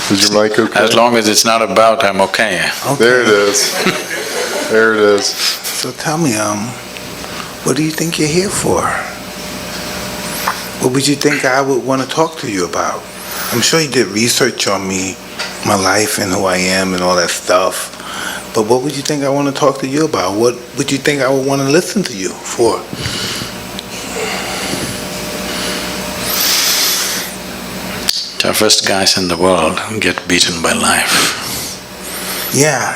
Is your mic okay? As long as it's not about, I'm okay. There it is. There it is. So tell me, what do you think you're here for? What would you think I would want to talk to you about? I'm sure you did research on me, my life and who I am and all that stuff. But what would you think I want to talk to you about? What would you think I would want to listen to you for? Toughest guys in the world get beaten by life. Yeah.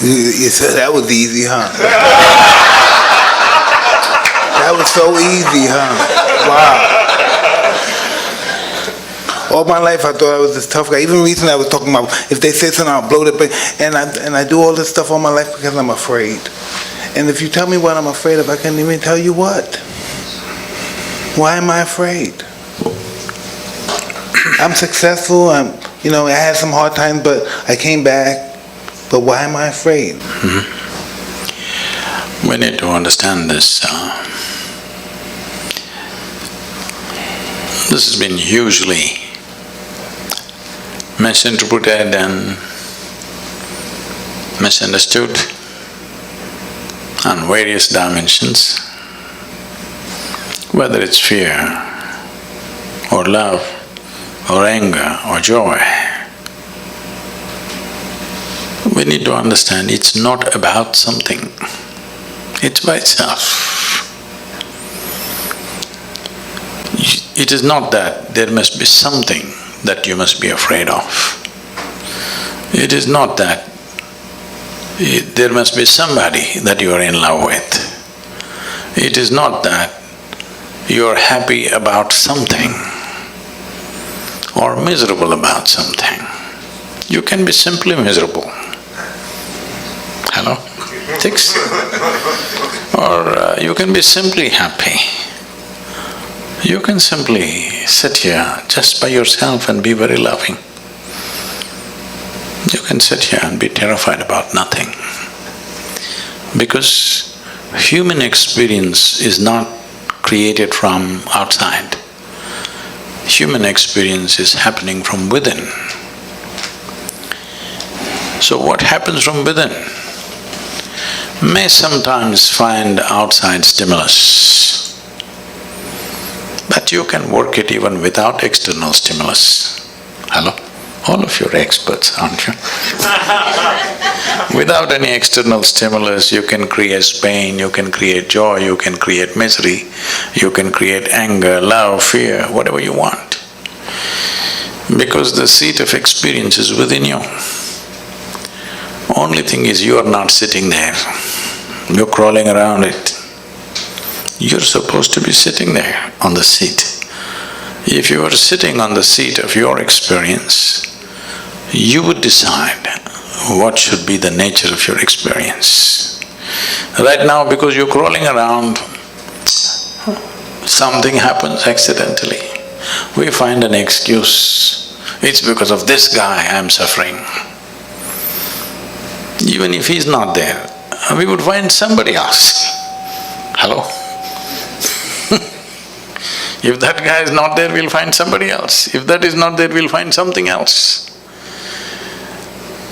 You said that was easy, huh? That was so easy, huh? Wow. All my life I thought I was this tough guy. Even recently I was talking about if they say something I'll blow the brain. And I do all this stuff all my life because I'm afraid. And if you tell me what I'm afraid of, I can't even tell you what. Why am I afraid? I'm successful. I had some hard times, but I came back. But why am I afraid? Mm-hmm. We need to understand this. This has been hugely misinterpreted and misunderstood on various dimensions, whether it's fear or love or anger or joy. We need to understand it's not about something, it's by itself. It is not that there must be something that you must be afraid of. It is not that there must be somebody that you are in love with. It is not that you are happy about something or miserable about something. You can be simply miserable. Hello? Six? Or you can be simply happy. You can simply sit here just by yourself and be very loving. You can sit here and be terrified about nothing. Because human experience is not created from outside. Human experience is happening from within. So what happens from within may sometimes find outside stimulus, but you can work it even without external stimulus. Hello? All of you are experts, aren't you? Without any external stimulus, you can create pain, you can create joy, you can create misery, you can create anger, love, fear, whatever you want. Because the seat of experience is within you. Only thing is you are not sitting there, you're crawling around it. You're supposed to be sitting there on the seat. If you were sitting on the seat of your experience, you would decide what should be the nature of your experience. Right now, because you're crawling around, something happens accidentally. We find an excuse. It's because of this guy I'm suffering. Even if he's not there, we would find somebody else. Hello? If that guy is not there, we'll find somebody else. If that is not there, we'll find something else.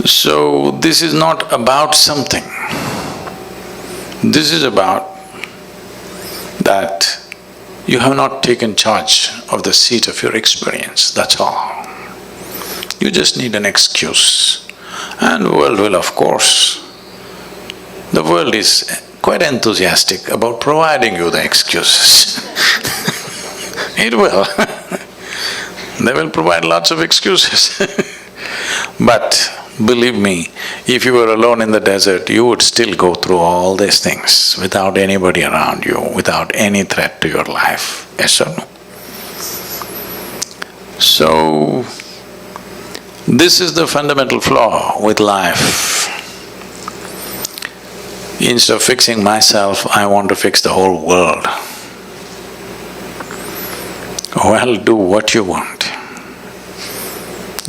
So, this is not about something. This is about that you have not taken charge of the seat of your experience, that's all. You just need an excuse. And the world will, of course, the world is quite enthusiastic about providing you the excuses. It will. They will provide lots of excuses. But believe me, if you were alone in the desert, you would still go through all these things without anybody around you, without any threat to your life. Yes or no? So, this is the fundamental flaw with life. Instead of fixing myself, I want to fix the whole world. Well, do what you want.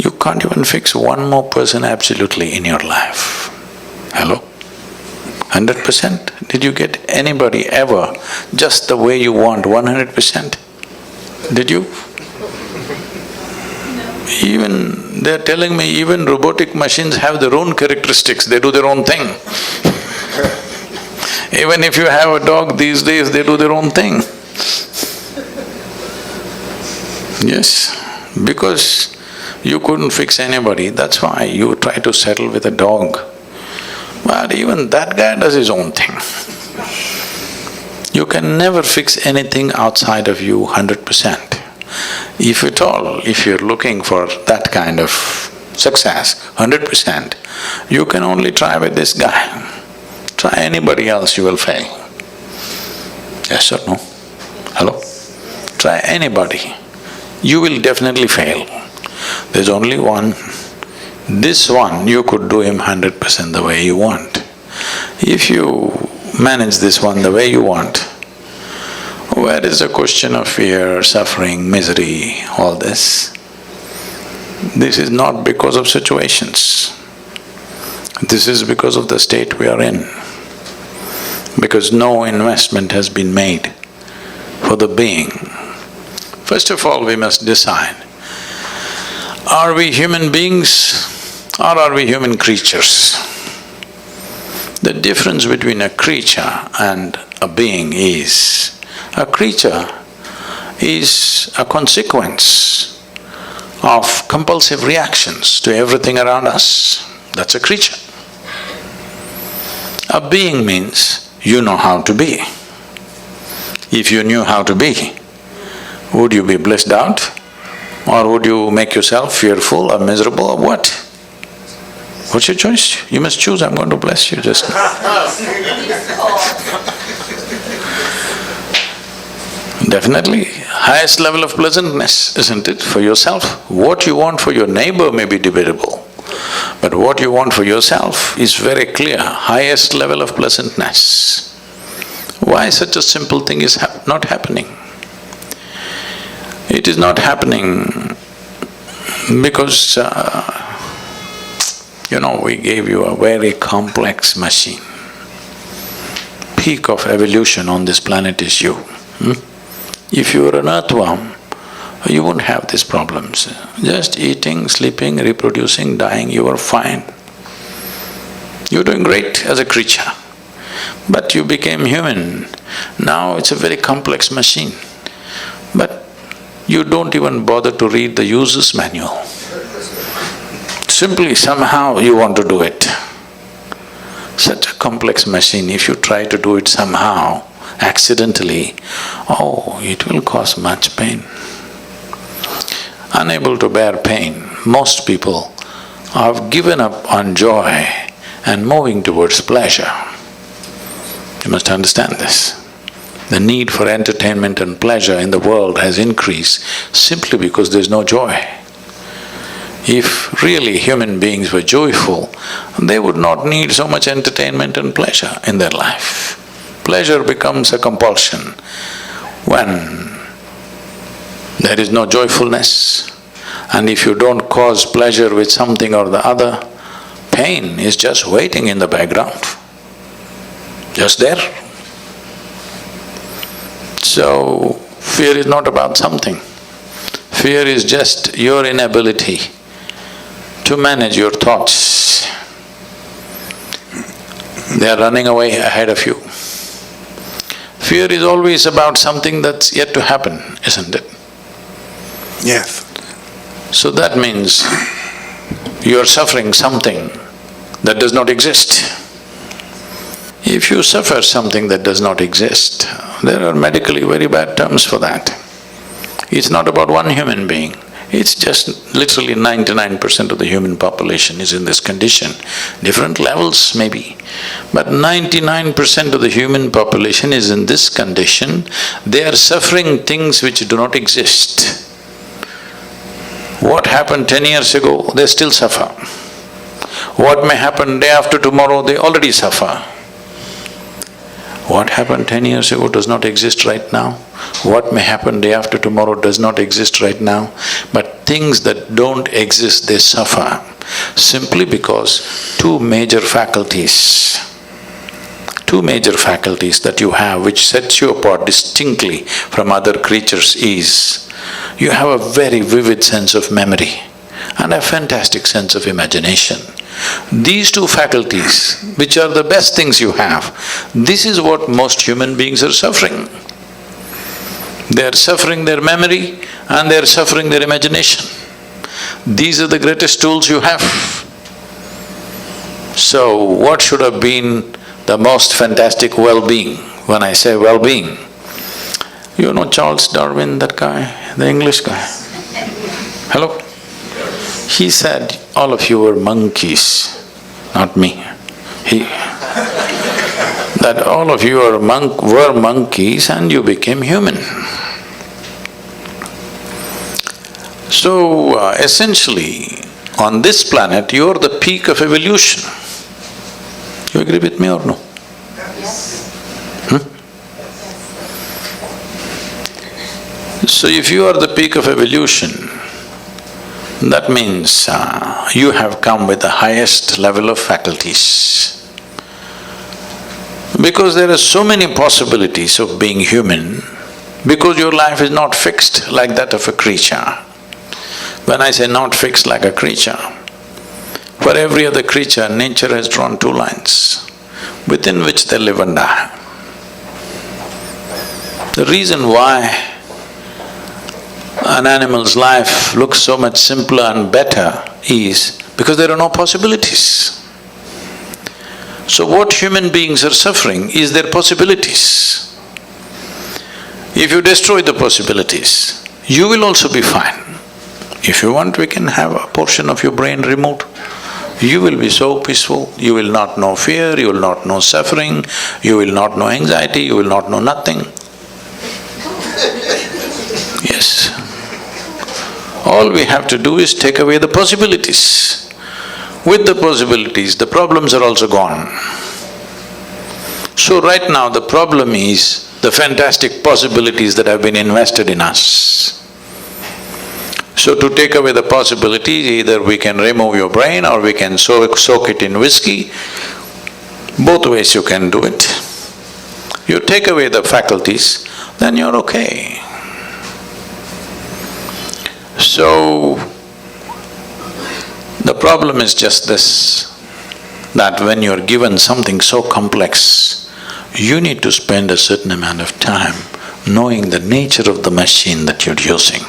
You can't even fix one more person absolutely in your life. Hello? 100%? Did you get anybody ever just the way you want, 100%? Did you? Even they're telling me even robotic machines have their own characteristics, they do their own thing. Even if you have a dog these days, they do their own thing. Yes, because you couldn't fix anybody, that's why you try to settle with a dog. But even that guy does his own thing. You can never fix anything outside of you 100%. If at all, if you're looking for that kind of success, 100%, you can only try with this guy. Try anybody else, you will fail. Yes or no? Hello? Try anybody, you will definitely fail. There's only one. This one, you could do him 100% the way you want. If you manage this one the way you want, where is the question of fear, suffering, misery, all this? This is not because of situations. This is because of the state we are in. Because no investment has been made for the being. First of all, we must decide, are we human beings or are we human creatures? The difference between a creature and a being is, a creature is a consequence of compulsive reactions to everything around us. That's a creature. A being means you know how to be. If you knew how to be, would you be blissed out? Or would you make yourself fearful or miserable or what? What's your choice? You must choose, I'm going to bless you just Definitely, highest level of pleasantness, isn't it, for yourself? What you want for your neighbor may be debatable, but what you want for yourself is very clear, highest level of pleasantness. Why such a simple thing is not happening? It is not happening because, we gave you a very complex machine. Peak of evolution on this planet is you. If you were an earthworm, you wouldn't have these problems. Just eating, sleeping, reproducing, dying, you are fine. You're doing great as a creature. But you became human, now it's a very complex machine. But you don't even bother to read the user's manual. Simply somehow you want to do it. Such a complex machine, if you try to do it somehow, accidentally, oh, it will cause much pain. Unable to bear pain, most people have given up on joy and moving towards pleasure. You must understand this. The need for entertainment and pleasure in the world has increased simply because there's no joy. If really human beings were joyful, they would not need so much entertainment and pleasure in their life. Pleasure becomes a compulsion when there is no joyfulness. And if you don't cause pleasure with something or the other, pain is just waiting in the background, just there. So, fear is not about something. Fear is just your inability to manage your thoughts. They are running away ahead of you. Fear is always about something that's yet to happen, isn't it? Yes. So that means you are suffering something that does not exist. If you suffer something that does not exist, there are medically very bad terms for that. It's not about one human being, it's just literally 99% of the human population is in this condition. Different levels maybe, but 99% of the human population is in this condition. They are suffering things which do not exist. What happened 10 years ago, they still suffer. What may happen day after tomorrow, they already suffer. What happened 10 years ago does not exist right now. What may happen day after tomorrow does not exist right now. But things that don't exist, they suffer simply because two major faculties that you have which sets you apart distinctly from other creatures is, you have a very vivid sense of memory. and a fantastic sense of imagination. These two faculties, which are the best things you have, this is what most human beings are suffering. They are suffering their memory and they are suffering their imagination. These are the greatest tools you have. So, what should have been the most fantastic well-being? When I say well-being, you know Charles Darwin, that guy, the English guy? Hello? He said, all of you were monkeys, not me. That all of you were monkeys and you became human. So, essentially, on this planet, you're the peak of evolution. You agree with me or no? So if you are the peak of evolution, that means you have come with the highest level of faculties. Because there are so many possibilities of being human, because your life is not fixed like that of a creature. When I say not fixed like a creature, for every other creature, nature has drawn two lines within which they live and die. The reason why an animal's life looks so much simpler and better is because there are no possibilities. So what human beings are suffering is their possibilities. If you destroy the possibilities, you will also be fine. If you want, we can have a portion of your brain removed. You will be so peaceful, you will not know fear, you will not know suffering, you will not know anxiety, you will not know nothing. Yes. All we have to do is take away the possibilities. With the possibilities, the problems are also gone. So right now the problem is the fantastic possibilities that have been invested in us. So to take away the possibilities, either we can remove your brain or we can soak it in whiskey. Both ways you can do it. You take away the faculties, then you're okay. So, the problem is just this, that when you're given something so complex, you need to spend a certain amount of time knowing the nature of the machine that you're using.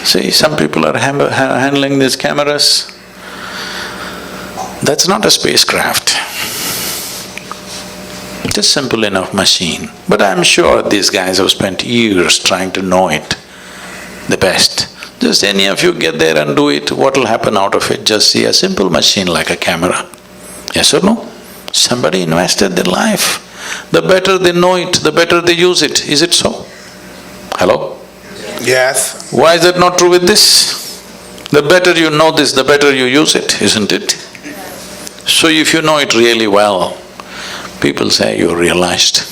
See, some people are handling these cameras. That's not a spacecraft. It's a simple enough machine. But I'm sure these guys have spent years trying to know it the best. Just any of you get there and do it, what will happen out of it? Just see a simple machine like a camera. Yes or no? Somebody invested their life. The better they know it, the better they use it. Is it so? Hello? Yes. Why is that not true with this? The better you know this, the better you use it, isn't it? So if you know it really well, people say you're realized.